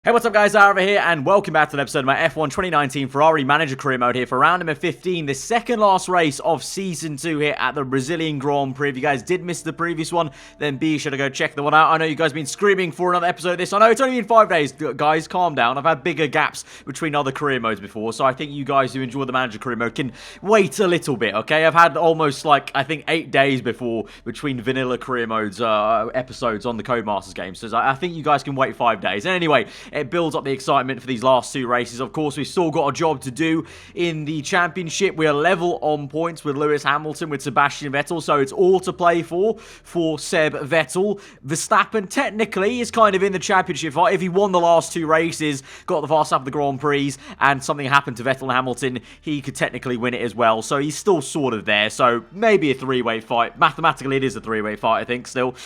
Hey, what's up guys, aarava here, and welcome back to an episode of my F1 2019 Ferrari Manager Career Mode here for round number 15, the second last race of Season 2 here at the Brazilian Grand Prix. If you guys did miss the previous one, then be sure to go check the one out. I know you guys have been screaming for another episode of this. I know it's only been 5 days, guys, calm down. I've had bigger gaps between other career modes before, so I think you guys who enjoy the Manager Career Mode can wait a little bit, okay? I've had almost, like, I think 8 days before between vanilla career modes episodes on the Codemasters game, so I think you guys can wait 5 days. And anyway, it builds up the excitement for these last two races. Of course, we've still got a job to do in the championship. We are level on points with Lewis Hamilton, with Sebastian Vettel, so it's all to play for Seb Vettel. Verstappen technically is kind of in the championship fight. If he won the last two races, got the fast lap of the Grand Prix, and something happened to Vettel and Hamilton, he could technically win it as well, so he's still sort of there, so maybe a three-way fight. Mathematically, it is a three-way fight, I think, still.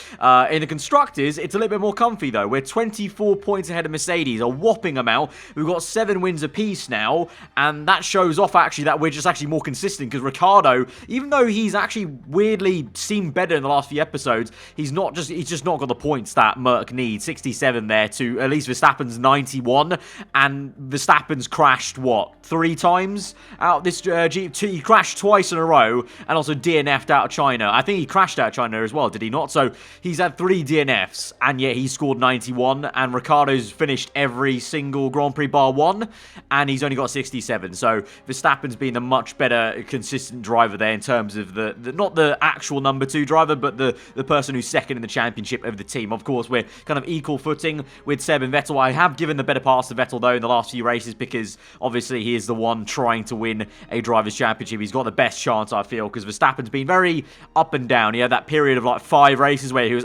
In the Constructors, it's a little bit more comfy, though. We're 24 points ahead of Mercedes, a whopping amount. We've got 7 wins apiece now, and that shows off actually that we're just actually more consistent, because Ricciardo, even though he's actually weirdly seemed better in the last few episodes, he's just not got the points that Merc needs. 67 there to at least Verstappen's 91, and Verstappen's crashed what, 3 times out this G2. He crashed twice in a row and also DNF'd out of China. I think he crashed out of China as well, did he not? So he's had 3 DNFs, and yet he scored 91, and Ricciardo's finished every single Grand Prix bar 1, and he's only got 67. So Verstappen's been a much better consistent driver there in terms of the not the actual number 2 driver, but the person who's second in the championship of the team. Of course, we're kind of equal footing with Seb and Vettel. I have given the better pass to Vettel, though, in the last few races, because obviously he is the one trying to win a driver's championship. He's got the best chance, I feel, because Verstappen's been very up and down. He had that period of like 5 races where he was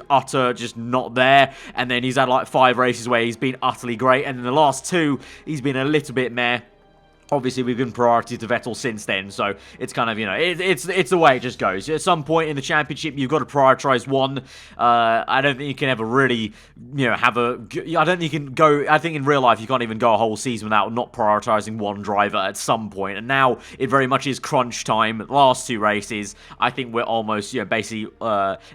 just not there, and then he's had like 5 races where he's been utterly great, and in the last 2 he's been a little bit meh. Obviously, we've given priority to Vettel since then, so it's kind of, you know, it's the way it just goes. At some point in the championship, you've got to prioritize one. I don't think you can ever really, you know, I don't think you can go, I think in real life, you can't even go a whole season without not prioritizing one driver at some point, and now it very much is crunch time. The last 2 races, I think we're almost, you know, basically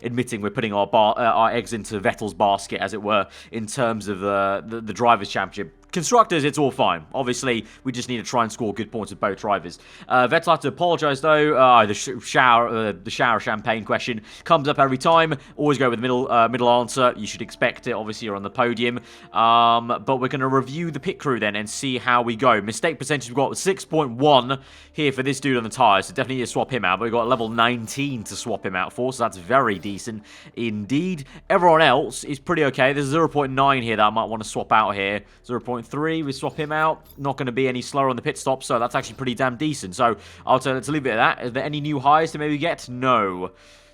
admitting we're putting our eggs into Vettel's basket, as it were, in terms of the Drivers' Championship. Constructors, it's all fine. Obviously, we just need to try and score good points with both drivers. Vettel had to apologise, though. The shower champagne question comes up every time. Always go with the middle answer. You should expect it. Obviously, you're on the podium. But we're going to review the pit crew then and see how we go. Mistake percentage, we've got 6.1 here for this dude on the tyres, so definitely need to swap him out. But we've got level 19 to swap him out for, so that's very decent indeed. Everyone else is pretty okay. There's 0.9 here that I might want to swap out here. 0.3, we swap him out. Not going to be any slower on the pit stop, so that's actually pretty damn decent. So I'll tell it to leave it at that. Are there any new highs to maybe get? No.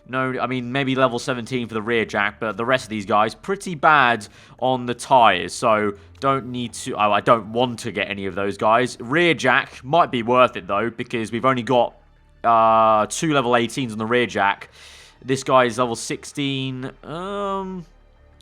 No, I mean, maybe level 17 for the rear jack, but the rest of these guys, pretty bad on the tyres, so don't need to, I don't want to get any of those guys. Rear jack might be worth it, though, because we've only got 2 level 18s on the rear jack. This guy is level 16,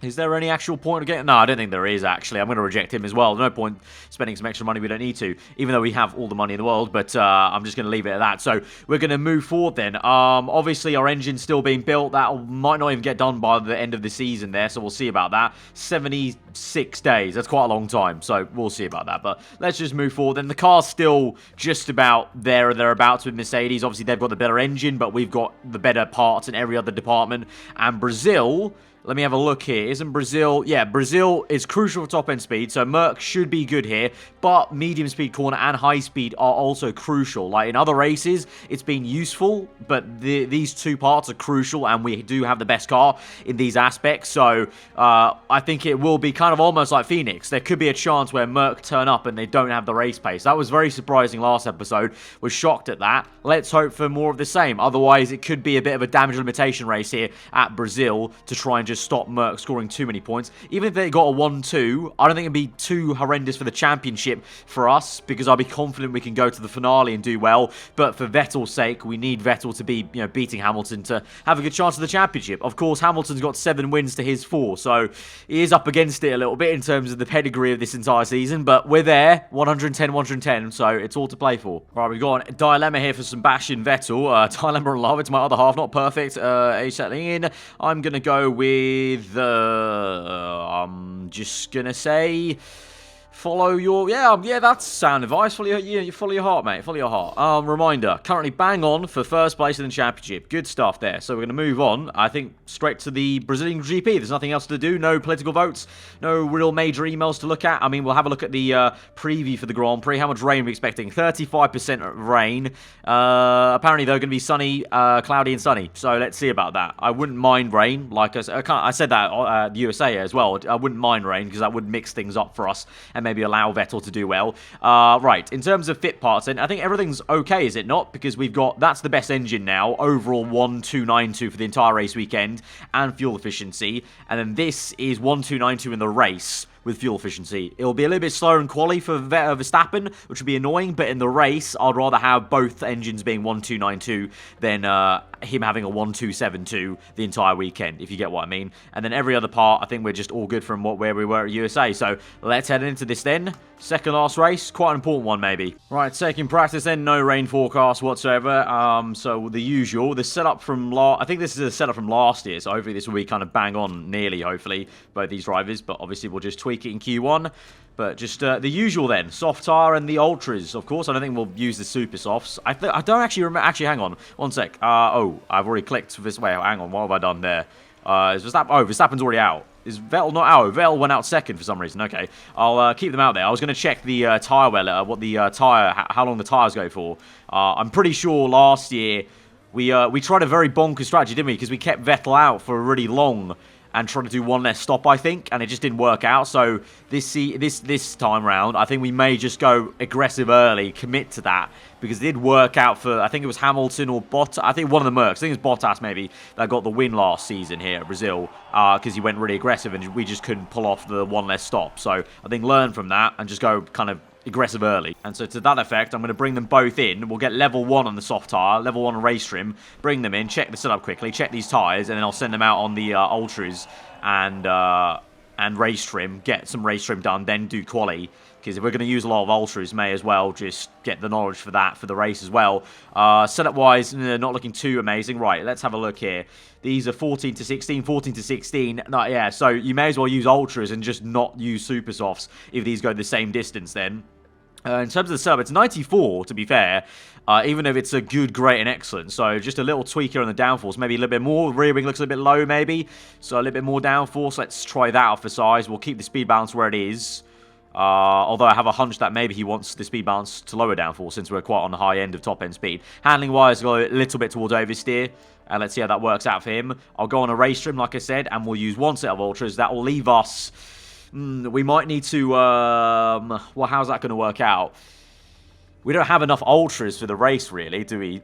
is there any actual point of getting... No, I don't think there is, actually. I'm going to reject him as well. No point spending some extra money we don't need to, even though we have all the money in the world, but I'm just going to leave it at that. So we're going to move forward then. Obviously, our engine's still being built. That might not even get done by the end of the season there, so we'll see about that. 76 days. That's quite a long time, so we'll see about that. But let's just move forward. And the car's still just about there or thereabouts with Mercedes. Obviously, they've got the better engine, but we've got the better parts in every other department. And Brazil... Let me have a look here. Isn't Brazil... Yeah, Brazil is crucial for top-end speed, so Merc should be good here. But medium-speed corner and high-speed are also crucial. Like, in other races, it's been useful, but these 2 parts are crucial, and we do have the best car in these aspects. So, I think it will be kind of almost like Phoenix. There could be a chance where Merc turn up and they don't have the race pace. That was very surprising last episode. Was shocked at that. Let's hope for more of the same. Otherwise, it could be a bit of a damage limitation race here at Brazil to try and just stop Merc scoring too many points. Even if they got a 1-2, I don't think it'd be too horrendous for the championship for us, because I'll be confident we can go to the finale and do well. But for Vettel's sake, we need Vettel to be, you know, beating Hamilton to have a good chance of the championship. Of course, Hamilton's got 7 wins to his 4, so he is up against it a little bit in terms of the pedigree of this entire season, but we're there, 110, 110, so it's all to play for. Right, we've got a dilemma here for Sebastian Vettel. Dilemma on love, it's my other half, not perfect. He's settling in. I'm going to go with, I'm just going to say... Follow your, yeah, that's sound advice. Follow your heart, mate. Follow your heart. Reminder, currently bang on for first place in the championship. Good stuff there. So we're going to move on, I think, straight to the Brazilian GP. There's nothing else to do. No political votes. No real major emails to look at. I mean, we'll have a look at the preview for the Grand Prix. How much rain are we expecting? 35% rain. Apparently, they're going to be sunny, cloudy and sunny. So let's see about that. I wouldn't mind rain. Like I said that at the USA as well. I wouldn't mind rain because that would mix things up for us and maybe allow Vettel to do well. Right, in terms of fit parts, and I think everything's okay, is it not? Because we've got, that's the best engine now, overall 1292 for the entire race weekend, and fuel efficiency, and then this is 1292 in the race with fuel efficiency. It'll be a little bit slower in quali for Verstappen, which would be annoying, but in the race, I'd rather have both engines being 1292 than him having a 1272 the entire weekend, if you get what I mean. And then every other part, I think we're just all good from where we were at USA. So let's head into this then. Second last race, quite an important one maybe. Right, second practice then, no rain forecast whatsoever. So the usual, the setup from I think this is a setup from last year, so hopefully this will be kind of bang on nearly, hopefully, both these drivers, but obviously we'll just tweak it in Q1. But just the usual then, soft tire and the ultras, of course. I don't think we'll use the super softs. I don't actually remember. Actually, hang on, one sec. Oh, I've already clicked this way. Hang on, what have I done there? Is Verstappen? Oh, Verstappen's already out. Is Vettel not out? Vettel went out second for some reason. Okay, I'll keep them out there. I was going to check the tire wear, what the tire, how long the tires go for. I'm pretty sure last year we tried a very bonkers strategy, didn't we? Because we kept Vettel out for really long and tried to do one less stop, I think, and it just didn't work out. So this time round, I think we may just go aggressive early, commit to that, because it did work out for, I think it was Hamilton or Bottas. I think one of the Mercs, I think it was Bottas maybe, that got the win last season here at Brazil, because he went really aggressive and we just couldn't pull off the one less stop. So I think learn from that and just go kind of aggressive early. And so to that effect, I'm going to bring them both in. We'll get level 1 on the soft tyre, level 1 on race trim, bring them in, check the setup quickly, check these tyres, and then I'll send them out on the ultras and race trim, get some race trim done, then do quali. Because if we're going to use a lot of ultras, may as well just get the knowledge for that for the race as well. Setup-wise, not looking too amazing. Right, let's have a look here. These are 14 to 16, 14 to 16. No, yeah, so you may as well use ultras and just not use super softs if these go the same distance then. In terms of the setup, it's 94, to be fair, even if it's a good, great, and excellent. So just a little tweak here on the downforce, maybe a little bit more. Rear wing looks a bit low, maybe. So a little bit more downforce. Let's try that out for size. We'll keep the speed balance where it is. Although I have a hunch that maybe he wants the speed balance to lower downforce since we're quite on the high end of top-end speed. Handling-wise, go a little bit towards oversteer. And let's see how that works out for him. I'll go on a race trim, like I said, and we'll use one set of ultras. That will leave us... we might need to... well, how's that going to work out? We don't have enough ultras for the race, really, do we?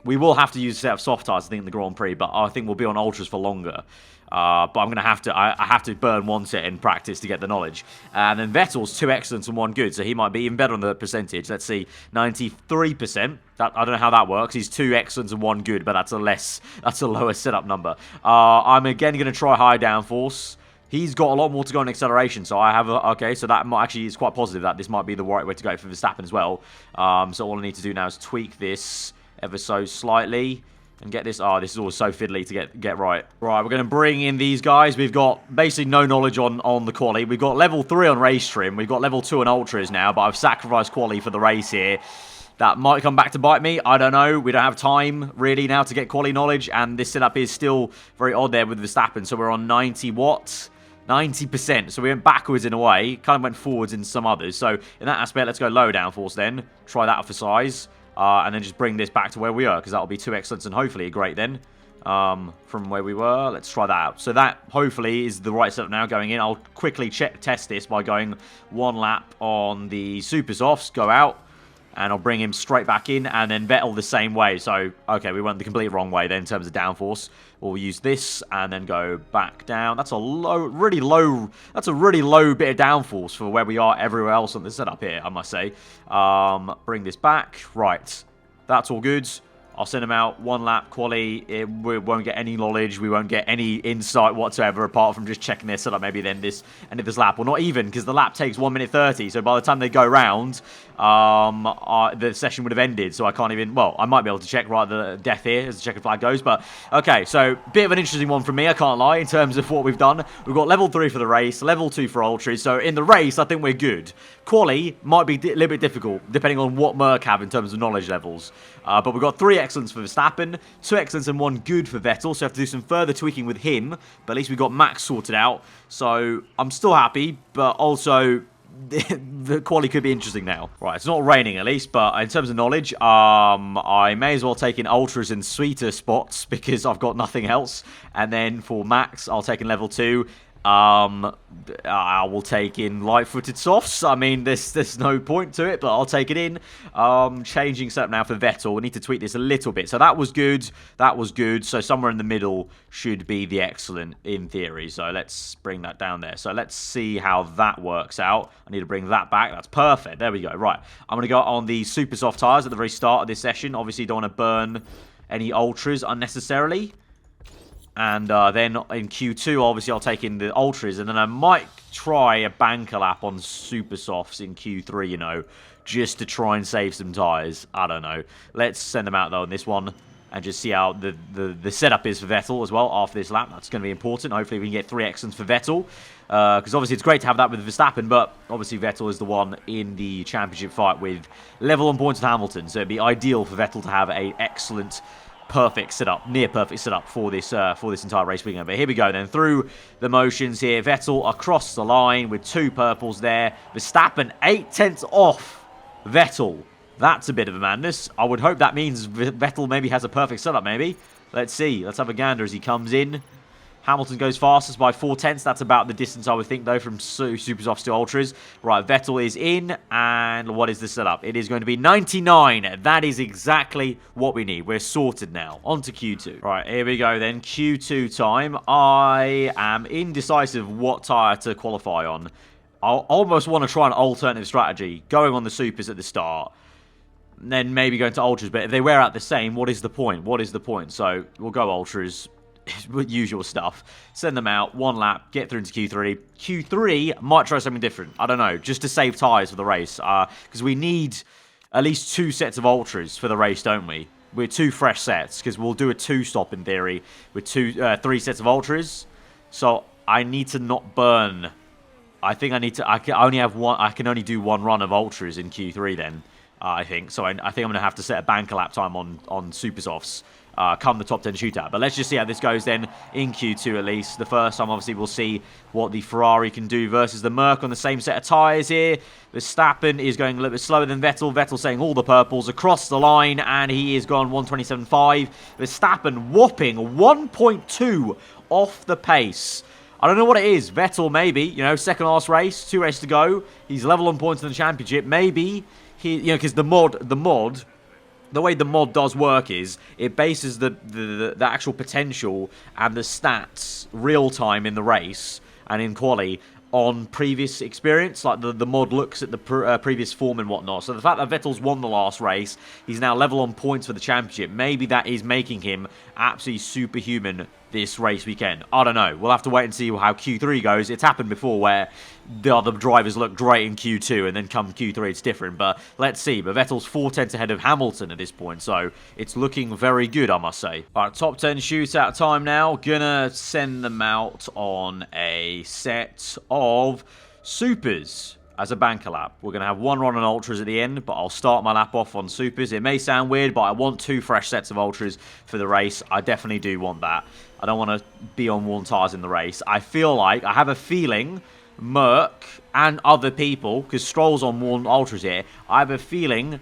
We will have to use a set of soft tires, I think, in the Grand Prix, but I think we'll be on ultras for longer. But I'm going to have to... I have to burn one set in practice to get the knowledge. And then Vettel's 2 excellents and 1 good, so he might be even better on the percentage. Let's see, 93%. I don't know how that works. He's 2 excellents and 1 good, but that's a lower setup number. I'm again going to try high downforce. He's got a lot more to go in acceleration, so I have okay, so that actually is quite positive that this might be the right way to go for Verstappen as well. So all I need to do now is tweak this ever so slightly and get this. Oh, this is all so fiddly to get right. Right, we're going to bring in these guys. We've got basically no knowledge on the quali. We've got level 3 on race trim. We've got level 2 on ultras now, but I've sacrificed quali for the race here. That might come back to bite me. I don't know. We don't have time, really, now to get quali knowledge, and this setup is still very odd there with Verstappen. So we're on 90 watts. 90%, so we went backwards in a way, kind of went forwards in some others. So in that aspect, let's go low downforce then. Try that for size, and then just bring this back to where we are, because that'll be 2 excellents and hopefully a great then. From where we were, let's try that out. So that hopefully is the right setup now going in. I'll quickly test this by going 1 lap on the super softs, go out. And I'll bring him straight back in, and then Vettel the same way. So, okay, we went the complete wrong way then in terms of downforce. We'll use this, and then go back down. That's a really low bit of downforce for where we are everywhere else on the setup here, I must say. Bring this back. Right. That's all good. I'll send them out 1 lap quali. We won't get any knowledge. We won't get any insight whatsoever apart from just checking their setup maybe then this end of this lap. Well, not even, because the lap takes 1 minute 30. So by the time they go round, the session would have ended. So I can't even... Well, I might be able to check right the death here as the checkered flag goes. But, okay, so bit of an interesting one from me, I can't lie, in terms of what we've done. We've got level 3 for the race, level 2 for Ultras. So in the race, I think we're good. Quali might be a little bit difficult, depending on what Merc have in terms of knowledge levels. But we've got 3 excellence for Verstappen, 2 excellence and 1 good for Vettel, so I have to do some further tweaking with him, but at least we got Max sorted out, so I'm still happy, but also the quali could be interesting now. Right, it's not raining at least, but in terms of knowledge, I may as well take in Ultras and sweeter spots, because I've got nothing else, and then for Max, I'll take in level 2, I will take in light-footed softs. I mean, there's no point to it, but I'll take it in. Changing setup now for Vettel. We need to tweak this a little bit. So that was good. That was good. So somewhere in the middle should be the excellent in theory. So let's bring that down there. So let's see how that works out. I need to bring that back. That's perfect. There we go. Right. I'm going to go on the super soft tyres at the very start of this session. Obviously, don't want to burn any ultras unnecessarily. And then in Q2, obviously, I'll take in the Ultras. And then I might try a banker lap on Super Softs in Q3, you know, just to try and save some tyres. I don't know. Let's send them out, though, on this one. And just see how the setup is for Vettel as well after this lap. That's going to be important. Hopefully, we can get 3 excellence for Vettel. Because obviously, it's great to have that with Verstappen. But obviously, Vettel is the one in the championship fight with level on points with Hamilton. So it'd be ideal for Vettel to have an excellent... perfect setup, near perfect setup for this entire race weekend. But here we go then, through the motions here. Vettel across the line with 2 purples there. Verstappen 8/10 off Vettel. That's a bit of a madness. I would hope that means Vettel maybe has a perfect setup, maybe. Let's see. Let's have a gander as he comes in. Hamilton goes fastest by 4/10. That's about the distance I would think, though, from Super Softs to Ultras. Right, Vettel is in, and what is the setup? It is going to be 99. That is exactly what we need. We're sorted now. On to Q2. Right, here we go then. Q2 time. I am indecisive what tyre to qualify on. I almost want to try an alternative strategy, going on the Supers at the start. Then maybe going to Ultras, but if they wear out the same, what is the point? What is the point? So, we'll go Ultras. Usual stuff. Send them out, 1 lap, get through into Q3. Q3 might try something different. I don't know, just to save tyres for the race. Because we need at least 2 sets of Ultras for the race, don't we? We're 2 fresh sets, because we'll do a 2-stop in theory with 3 sets of Ultras. So I need to not burn. I think I need to. I can only do 1 run of Ultras in Q3 then. I think so. I think I'm going to have to set a banker lap time on Super Softs. Come the top 10 shootout. But let's just see how this goes then in Q2 at least. The first time, obviously, we'll see what the Ferrari can do versus the Merc on the same set of tyres here. Verstappen is going a little bit slower than Vettel. Vettel saying all the purples across the line, and he is gone 127.5. Verstappen whopping 1.2 off the pace. I don't know what it is. Vettel, maybe, you know, second last race, 2 races to go. He's level on points in the championship. Maybe he, you know, because the way the mod does work is it bases the actual potential and the stats real time in the race and in quali on previous experience. Like the mod looks at the previous form and whatnot. So the fact that Vettel's won the last race, he's now level on points for the championship. Maybe that is making him absolutely superhuman this race weekend. I don't know. We'll have to wait and see how Q3 goes. It's happened before where the other drivers look great in Q2 and then come Q3 it's different. But let's see. But Vettel's 4/10 ahead of Hamilton at this point. So it's looking very good, I must say. Alright, top 10 shootout time now. Gonna send them out on a set of Supers as a banker lap. We're going to have 1 run on Ultras at the end, but I'll start my lap off on Supers. It may sound weird, but I want 2 fresh sets of Ultras for the race. I definitely do want that. I don't want to be on worn tyres in the race. I have a feeling Merc and other people, because Stroll's on worn Ultras here, I have a feeling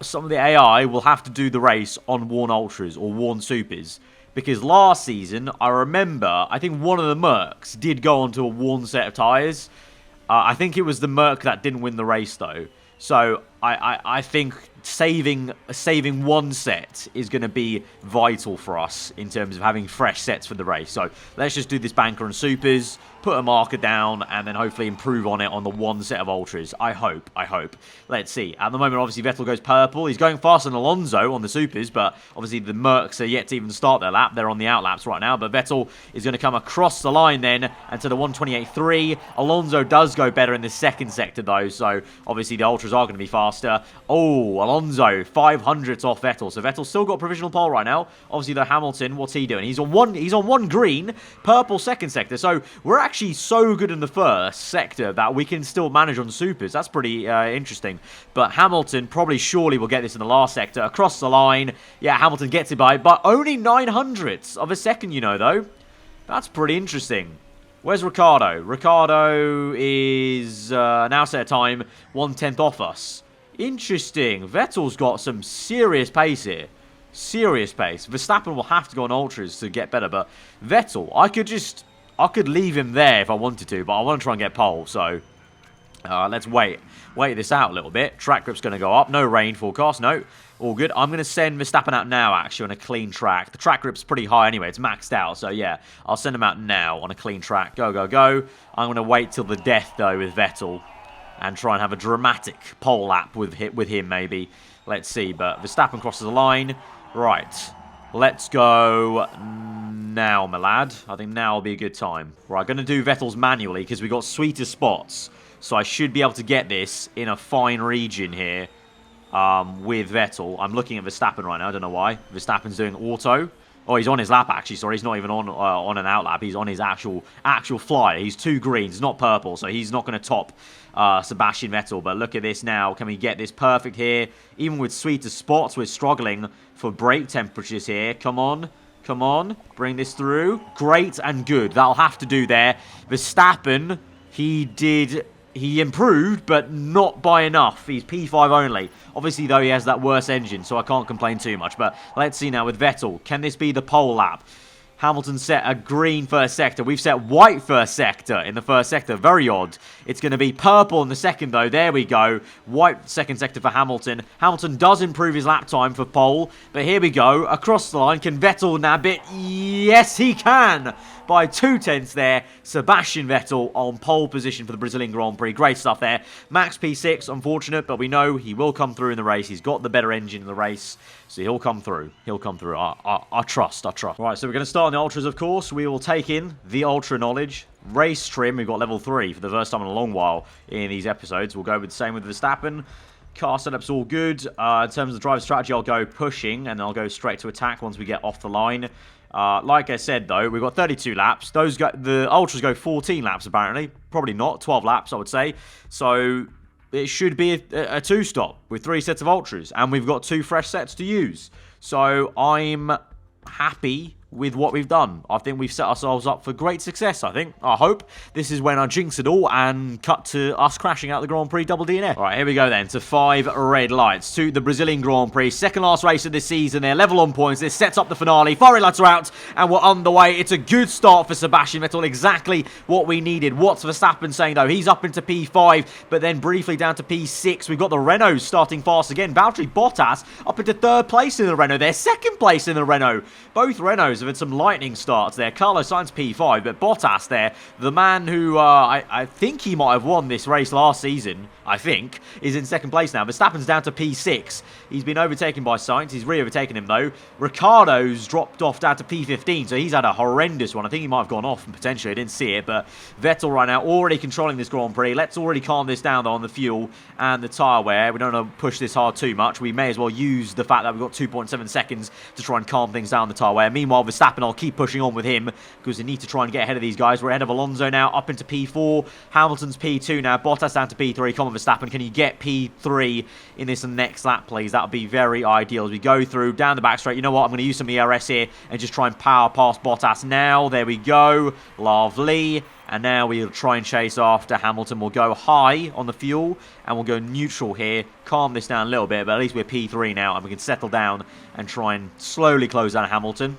some of the AI will have to do the race on worn Ultras or worn Supers. Because last season, I remember, I think one of the Mercs did go onto a worn set of tyres. I think it was the Merc that didn't win the race, though. So I think saving one set is going to be vital for us in terms of having fresh sets for the race. So let's just do this banker and supers, put a marker down, and then hopefully improve on it on the one set of ultras. I hope. Let's see. At the moment, obviously, Vettel goes purple. He's going faster than Alonso on the supers, but obviously the Mercs are yet to even start their lap. They're on the out laps right now, but Vettel is going to come across the line then and to the 128.3. Alonso does go better in the second sector, though, so obviously the ultras are going to be faster. Oh, Alonso, 500ths off Vettel, so Vettel's still got provisional pole right now. Obviously, the Hamilton, what's he doing? He's on one green, purple second sector, so we're actually so good in the first sector that we can still manage on supers. That's pretty interesting. But Hamilton probably surely will get this in the last sector. Across the line. Yeah, Hamilton gets it by, but only 900ths of a second, you know, though. That's pretty interesting. Where's Ricciardo? Ricciardo is now set a time 1/10 off us. Interesting. Vettel's got some serious pace here. Serious pace. Verstappen will have to go on ultras to get better, but Vettel, I could leave him there if I wanted to, but I want to try and get pole, so let's wait this out a little bit. Track grip's going to go up. No rain forecast. No. All good. I'm going to send Verstappen out now, actually, on a clean track. The track grip's pretty high anyway. It's maxed out. So, yeah, I'll send him out now on a clean track. Go, go, go. I'm going to wait till the death, though, with Vettel and try and have a dramatic pole lap with him, maybe. Let's see. But Verstappen crosses the line. Right. Let's go now, my lad. I think now will be a good time. Right, going to do Vettel's manually because we got sweeter spots. So I should be able to get this in a fine region here with Vettel. I'm looking at Verstappen right now. I don't know why. Verstappen's doing auto. Oh, he's on his lap, actually. Sorry, he's not even on an out lap. He's on his actual flyer. He's 2 greens, not purple, so he's not going to top Sebastian Vettel. But look at this now. Can we get this perfect here? Even with sweeter spots, we're struggling for brake temperatures here. Come on. Come on. Bring this through. Great and good. That'll have to do there. Verstappen, he improved, but not by enough. He's P5 only. Obviously, though, he has that worse engine, so I can't complain too much. But let's see now with Vettel. Can this be the pole lap? Hamilton set a green first sector. We've set white first sector in the first sector. Very odd. It's going to be purple in the second, though. There we go. White second sector for Hamilton. Hamilton does improve his lap time for pole. But here we go. Across the line. Can Vettel nab it? Yes, he can. By 2/10 there. Sebastian Vettel on pole position for the Brazilian Grand Prix. Great stuff there. Max P6, unfortunate, but we know he will come through in the race. He's got the better engine in the race. So he'll come through. He'll come through. I trust. Right, so we're going to start on the ultras, of course. We will take in the ultra knowledge. Race trim, we've got level 3 for the first time in a long while in these episodes. We'll go with the same with Verstappen. Car setup's all good. In terms of the driver strategy, I'll go pushing, and I'll go straight to attack once we get off the line. Like I said, though, we've got 32 laps. The ultras go 14 laps, apparently. Probably not. 12 laps, I would say. So it should be a 2-stop with 3 sets of ultras. And we've got 2 fresh sets to use. So I'm happy with what we've done. I think we've set ourselves up for great success, I think. I hope. This is when I jinx it all and cut to us crashing out the Grand Prix double DNF. All right, here we go then to 5 red lights to the Brazilian Grand Prix. Second last race of this season. They're level on points. This sets up the finale. 4 red lights are out and we're underway. It's a good start for Sebastian Vettel. Exactly what we needed. What's Verstappen saying, though? He's up into P5, but then briefly down to P6. We've got the Renaults starting fast again. Valtteri Bottas up into 3rd place in the Renault. They're 2nd place in the Renault. Both Renaults have had some lightning starts there. Carlos Sainz P5, but Bottas there, the man who I think he might have won this race last season, I think, is in 2nd place now. Verstappen's down to P6. He's been overtaken by Sainz. He's re-overtaken him, though. Ricciardo's dropped off down to P15, so he's had a horrendous one. I think he might have gone off, potentially. I didn't see it, but Vettel right now already controlling this Grand Prix. Let's already calm this down, though, on the fuel and the tyre wear. We don't want to push this hard too much. We may as well use the fact that we've got 2.7 seconds to try and calm things down the tyre wear. Meanwhile, Verstappen, I'll keep pushing on with him because we need to try and get ahead of these guys. We're ahead of Alonso now, up into P4. Hamilton's P2 now. Bottas down to P3. Come on, Verstappen. Can you get P3 in this next lap, please? That would be very ideal as we go through down the back straight. You know what? I'm going to use some ERS here and just try and power past Bottas now. There we go. Lovely. And now we'll try and chase after Hamilton. We'll go high on the fuel and we'll go neutral here. Calm this down a little bit, but at least we're P3 now and we can settle down and try and slowly close down Hamilton.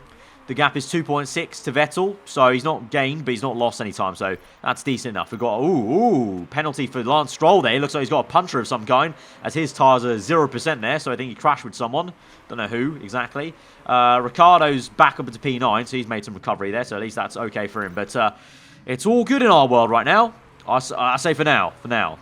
The gap is 2.6 to Vettel, so he's not gained, but he's not lost any time, so that's decent enough. We've got, penalty for Lance Stroll there. He looks like he's got a puncher of some kind, as his tyres are 0% there, so I think he crashed with someone. Don't know who, exactly. Ricciardo's back up into P9, so he's made some recovery there, so at least that's okay for him. But it's all good in our world right now. I say for now.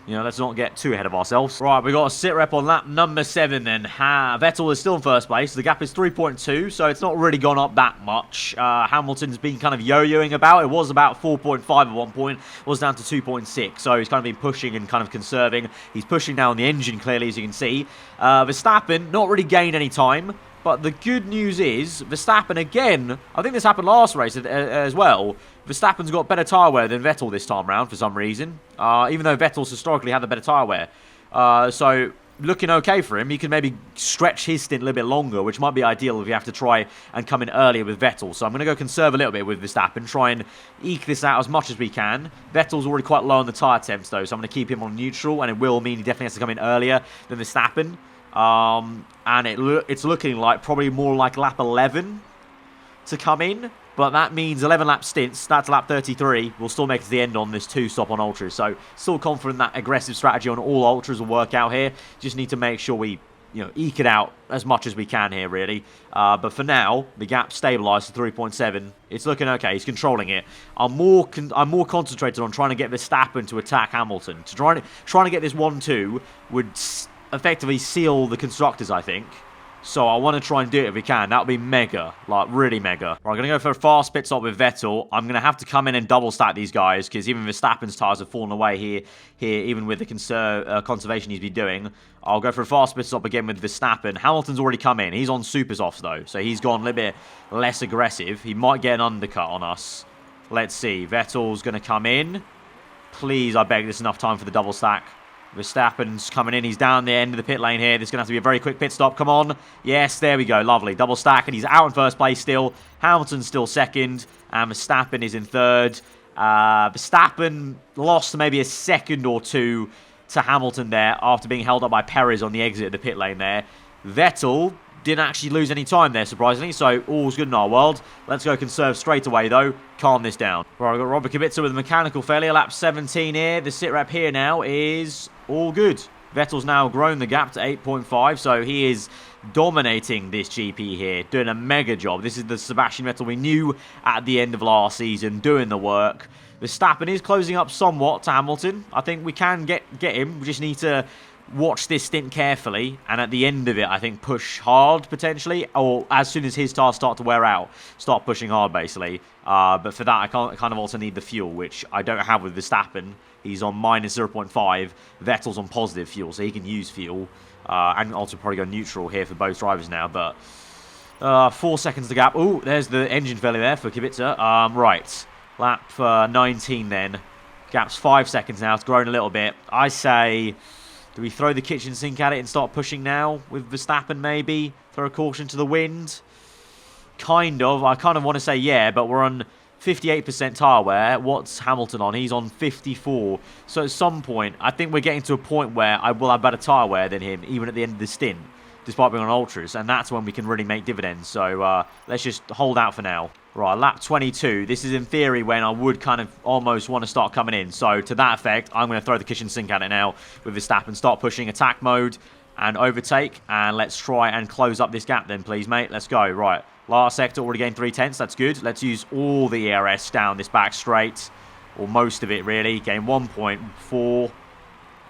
You know, let's not get too ahead of ourselves. Right, we got a sit rep on lap number 7 then. Vettel is still in first place. The gap is 3.2, so it's not really gone up that much. Hamilton's been kind of yo-yoing about. It was about 4.5 at one point. It was down to 2.6, so he's kind of been pushing and kind of conserving. He's pushing now on the engine, clearly, as you can see. Verstappen, not really gained any time. But the good news is, Verstappen again, I think this happened last race as well, Verstappen's got better tyre wear than Vettel this time round for some reason. Even though Vettel's historically had the better tyre wear. So, looking okay for him. He can maybe stretch his stint a little bit longer, which might be ideal if you have to try and come in earlier with Vettel. So I'm going to go conserve a little bit with Verstappen, try and eke this out as much as we can. Vettel's already quite low on the tyre temps though, so I'm going to keep him on neutral, and it will mean he definitely has to come in earlier than Verstappen. And it's looking like probably more like lap 11 to come in. But that means 11 lap stints. That's lap 33. We'll still make it to the end on this 2-stop on Ultras. So still confident that aggressive strategy on all Ultras will work out here. Just need to make sure we, you know, eke it out as much as we can here, really. But for now, the gap stabilised to 3.7. It's looking okay. He's controlling it. I'm more concentrated on trying to get Verstappen to attack Hamilton. Trying to get this 1-2 would effectively seal the Constructors, I think. So I want to try and do it if we can. That would be mega. Like, really mega. Right, I'm going to go for a fast pit stop with Vettel. I'm going to have to come in and double stack these guys, because even Verstappen's tyres have fallen away here even with the conservation he's been doing. I'll go for a fast pit stop again with Verstappen. Hamilton's already come in. He's on super softs, though. So he's gone a little bit less aggressive. He might get an undercut on us. Let's see. Vettel's going to come in. Please, I beg, there's enough time for the double stack. Verstappen's coming in. He's down the end of the pit lane here. This is going to have to be a very quick pit stop. Come on. Yes, there we go. Lovely. Double stack, and he's out in first place still. Hamilton's still second, and Verstappen is in third. Verstappen lost maybe a second or two to Hamilton there after being held up by Perez on the exit of the pit lane there. Vettel didn't actually lose any time there, surprisingly, so all's good in our world. Let's go conserve straight away, though. Calm this down. Right, I've got Robert Kubica with a mechanical failure. Lap 17 here. The sit rep here now is all good. Vettel's now grown the gap to 8.5, so he is dominating this GP here, doing a mega job. This is the Sebastian Vettel we knew at the end of last season, doing the work. Verstappen is closing up somewhat to Hamilton. I think we can get him. We just need to watch this stint carefully, and at the end of it, I think push hard, potentially, or as soon as his tires start to wear out, start pushing hard, basically. But for that, I kind of also need the fuel, which I don't have with Verstappen. He's on minus 0.5. Vettel's on positive fuel, so he can use fuel. And also probably go neutral here for both drivers now, but 4 seconds to gap. Ooh, there's the engine failure there for Kubica. Right, lap 19 then. Gap's 5 seconds now. It's grown a little bit. I say, do we throw the kitchen sink at it and start pushing now with Verstappen maybe? Throw a caution to the wind? Kind of. I kind of want to say yeah, but we're on 58% tyre wear. What's Hamilton on? He's on 54. So at some point, I think we're getting to a point where I will have better tyre wear than him, even at the end of the stint, despite being on Ultras. And that's when we can really make dividends. So let's just hold out for now. Right, lap 22. This is in theory when I would kind of almost want to start coming in. So to that effect, I'm going to throw the kitchen sink at it now with Verstappen. Start pushing attack mode and overtake. And let's try and close up this gap then, please, mate. Let's go. Right, last sector already gained 3/10. That's good. Let's use all the ERS down this back straight. Or most of it, really. Gain 1.4.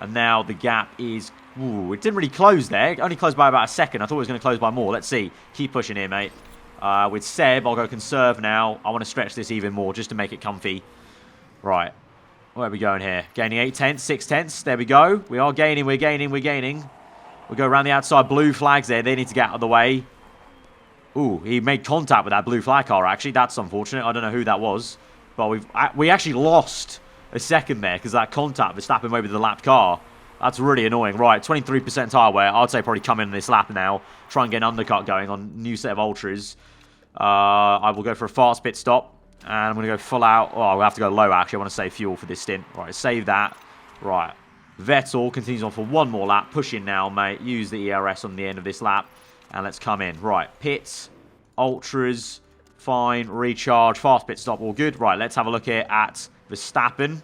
And now the gap is... Ooh, it didn't really close there. It only closed by about a second. I thought it was going to close by more. Let's see. Keep pushing here, mate. With Seb, I'll go conserve now. I want to stretch this even more just to make it comfy. Right. Where are we going here? Gaining 8/10, 6/10. There we go. We are gaining, we're gaining, we're gaining. We go around the outside. Blue flags there. They need to get out of the way. Ooh, he made contact with that blue flag car, actually. That's unfortunate. I don't know who that was. But we actually lost a second there because that contact Verstappen made with the lapped car. That's really annoying. Right, 23% tyre wear. I'd say probably come in this lap now. Try and get an undercut going on new set of Ultras. I will go for a fast pit stop. And I'm going to go full out. Oh, we'll have to go low, actually. I want to save fuel for this stint. Right, save that. Right. Vettel continues on for one more lap. Push in now, mate. Use the ERS on the end of this lap. And let's come in. Right, pits, Ultras, Fine. Recharge. Fast pit stop. All good. Right, let's have a look here at Verstappen.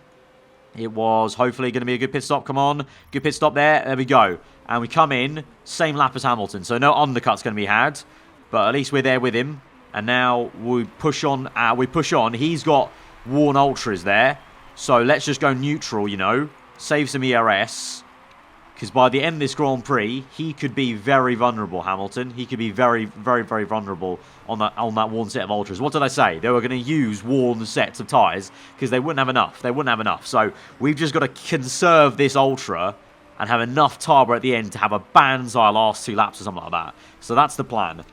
It was hopefully going to be a good pit stop. Come on. Good pit stop there. There we go. And we come in. Same lap as Hamilton. So no undercut's going to be had. But at least we're there with him. And now we push on. He's got worn ultras there. So let's just go neutral, you know. Save some ERS. Because by the end of this Grand Prix, he could be very vulnerable, Hamilton. He could be very, very, very vulnerable on that worn set of ultras. What did I say? They were going to use worn sets of tyres because they wouldn't have enough. They wouldn't have enough. So we've just got to conserve this ultra and have enough turbo at the end to have a banzai last 2 laps or something like that. So that's the plan.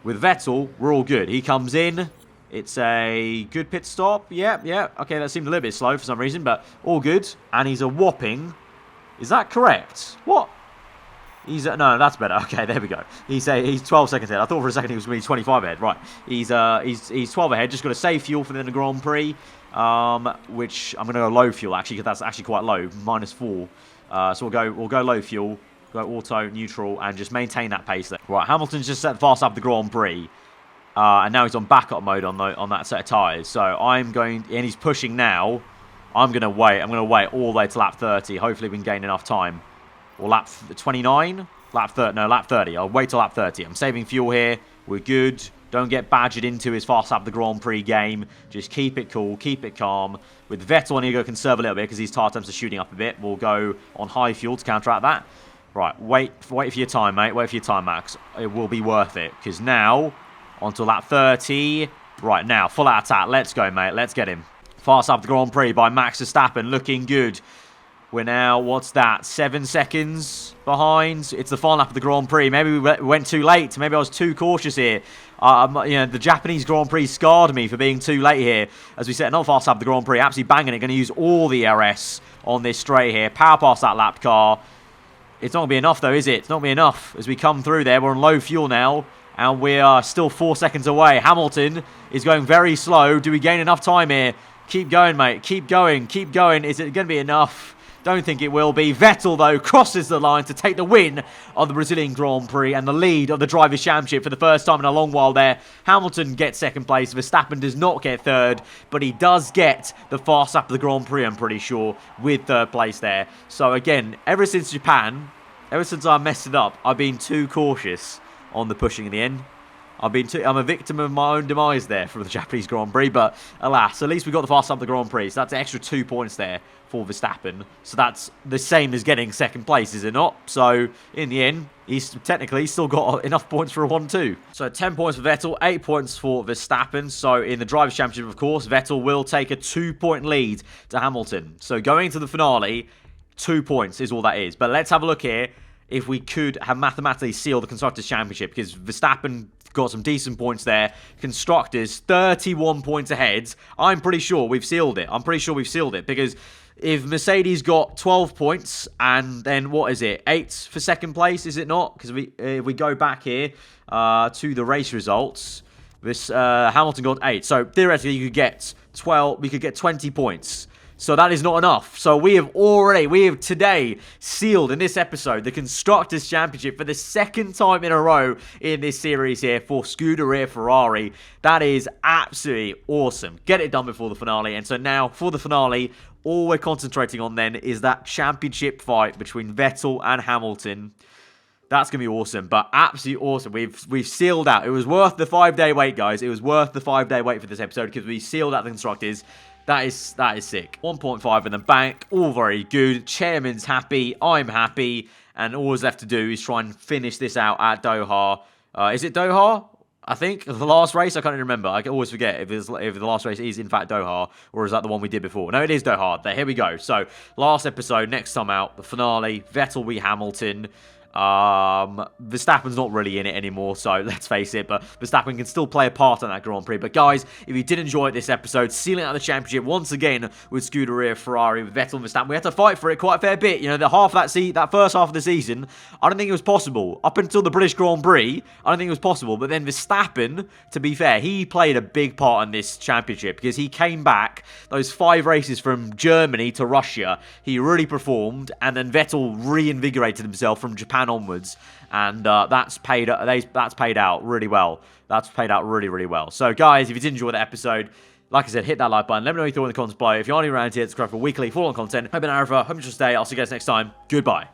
With Vettel, we're all good. He comes in. It's a good pit stop. Yeah. Okay, that seemed a little bit slow for some reason, but all good. And he's a whopping... Is that correct? What? No, that's better. Okay, there we go. He's 12 seconds ahead. I thought for a second he was going to be 25 ahead. Right. He's 12 ahead. Just got to save fuel for the Grand Prix. Which I'm going to go low fuel actually, because that's actually quite low, -4. So we'll go low fuel, go auto, neutral, and just maintain that pace there. Right. Hamilton's just set fast up the Grand Prix. And now he's on backup mode on that set of tyres. So and he's pushing now. I'm going to wait. I'm going to wait all the way to lap 30. Hopefully we can gain enough time. Or lap 29? Lap 30. No, lap 30. I'll wait till lap 30. I'm saving fuel here. We're good. Don't get badgered into his fast lap the Grand Prix game. Just keep it cool. Keep it calm. With Vettel, I need to go conserve a little bit because his tyre temps are shooting up a bit. We'll go on high fuel to counteract that. Right. Wait for your time, mate. Wait for your time, Max. It will be worth it. Because now, on to lap 30. Right, now, full out attack. Let's go, mate. Let's get him. Fast up the Grand Prix by Max Verstappen, looking good. We're now, what's that, 7 seconds behind? It's the final lap of the Grand Prix. Maybe we went too late. Maybe I was too cautious here. The Japanese Grand Prix scarred me for being too late here. As we set another fast lap of the Grand Prix, absolutely banging it. Going to use all the RS on this straight here. Power past that lap car. It's not going to be enough though, is it? It's not going to be enough. As we come through there, we're on low fuel now. And we are still 4 seconds away. Hamilton is going very slow. Do we gain enough time here? Keep going, mate. Keep going. Keep going. Is it going to be enough? Don't think it will be. Vettel, though, crosses the line to take the win of the Brazilian Grand Prix and the lead of the Drivers' Championship for the first time in a long while there. Hamilton gets second place. Verstappen does not get third, but he does get the fast lap of the Grand Prix, I'm pretty sure, with third place there. So, again, ever since Japan, ever since I messed it up, I've been too cautious on the pushing in the end. I'm a victim of my own demise there from the Japanese Grand Prix, but alas, at least we got the fast up the Grand Prix, so that's an extra 2 points there for Verstappen. So that's the same as getting second place, is it not? So in the end, he's technically still got enough points for a 1-2. So 10 points for Vettel, 8 points for Verstappen. So in the Drivers' Championship, of course, Vettel will take a 2-point lead to Hamilton. So going into the finale, 2 points is all that is. But let's have a look here if we could have mathematically sealed the Constructors' Championship, because Verstappen got some decent points there. Constructors, 31 points ahead. I'm pretty sure we've sealed it. I'm pretty sure we've sealed it, because if Mercedes got 12 points, and then, what is it, 8 for second place, is it not? Because if we go back here to the race results, this Hamilton got 8. So, theoretically, you could get 12, we could get 20 points. So that is not enough. So we have today sealed in this episode the Constructors' Championship for the second time in a row in this series here for Scuderia Ferrari. That is absolutely awesome. Get it done before the finale. And so now for the finale, all we're concentrating on then is that championship fight between Vettel and Hamilton. That's going to be awesome, but absolutely awesome. We've sealed out. It was worth the 5-day wait, guys. It was worth the 5-day wait for this episode because we sealed out the Constructors. That is sick. 1.5 in the bank. All very good. Chairman's happy. I'm happy. And all that's left to do is try and finish this out at Doha. Is it Doha? I think. The last race? I can't even remember. I always forget if the last race is in fact Doha, or is that the one we did before? No, it is Doha. There, here we go. So, last episode, next time out, the finale. Vettel v Hamilton. Verstappen's not really in it anymore, so let's face it, but Verstappen can still play a part in that Grand Prix. But guys, if you did enjoy this episode, sealing out the championship once again with Scuderia Ferrari, with Vettel and Verstappen, we had to fight for it quite a fair bit. You know, that first half of the season, I don't think it was possible. Up until the British Grand Prix, I don't think it was possible. But then Verstappen, to be fair, he played a big part in this championship because he came back those 5 races from Germany to Russia. He really performed, and then Vettel reinvigorated himself from Japan and onwards. And that's paid out really well. That's paid out really, really well. So, guys, if you did enjoy the episode, like I said, hit that like button. Let me know what you thought in the comments below. If you are new around here, subscribe for weekly full-on content. I've been aarava. Hope you enjoy the day. I'll see you guys next time. Goodbye.